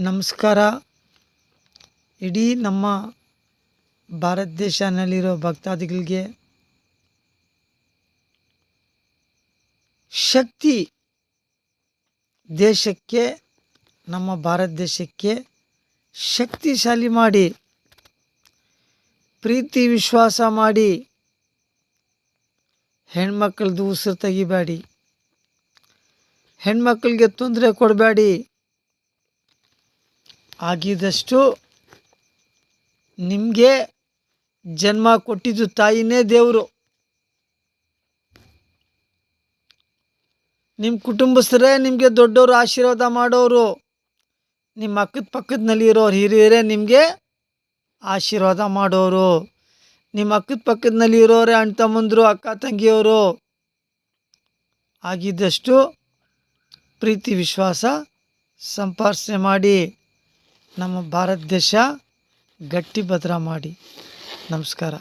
ನಮಸ್ಕಾರ. ಇಡೀ ನಮ್ಮ ಭಾರತ ದೇಶನಲ್ಲಿರೋ ಭಕ್ತಾದಿಗಳಿಗೆ ಶಕ್ತಿ ದೇಶಕ್ಕೆ, ನಮ್ಮ ಭಾರತ ದೇಶಕ್ಕೆ ಶಕ್ತಿಶಾಲಿ ಮಾಡಿ, ಪ್ರೀತಿ ವಿಶ್ವಾಸ ಮಾಡಿ, ಹೆಣ್ಮಕ್ಳದ್ದು ಉಸಿರು ತೆಗಿಬೇಡಿ, ಹೆಣ್ಮಕ್ಳಿಗೆ ತೊಂದರೆ ಕೊಡಬೇಡಿ. ಆಗಿದಷ್ಟು ನಿಮಗೆ ಜನ್ಮ ಕೊಟ್ಟಿದ್ದು ತಾಯಿನೇ ದೇವರು. ನಿಮ್ಮ ಕುಟುಂಬಸ್ಥರೇ ನಿಮಗೆ ದೊಡ್ಡವರು ಆಶೀರ್ವಾದ ಮಾಡೋರು. ನಿಮ್ಮ ಅಕ್ಕದ ಪಕ್ಕದಲ್ಲಿ ಇರೋರು ಹಿರಿಯರೇ ನಿಮಗೆ ಆಶೀರ್ವಾದ ಮಾಡೋರು. ನಿಮ್ಮ ಅಕ್ಕದ ಪಕ್ಕದಲ್ಲಿ ಇರೋರೇ ಅಣ್ಣ ತಮ್ಮಂದರು, ಅಕ್ಕ ತಂಗಿಯವರು. ಆಗಿದ್ದಷ್ಟು ಪ್ರೀತಿ ವಿಶ್ವಾಸ ಸಂಪಾದನೆ ಮಾಡಿ ನಮ್ಮ ಭಾರತ ದೇಶ ಗಟ್ಟಿ ಭದ್ರ ಮಾಡಿ. ನಮಸ್ಕಾರ.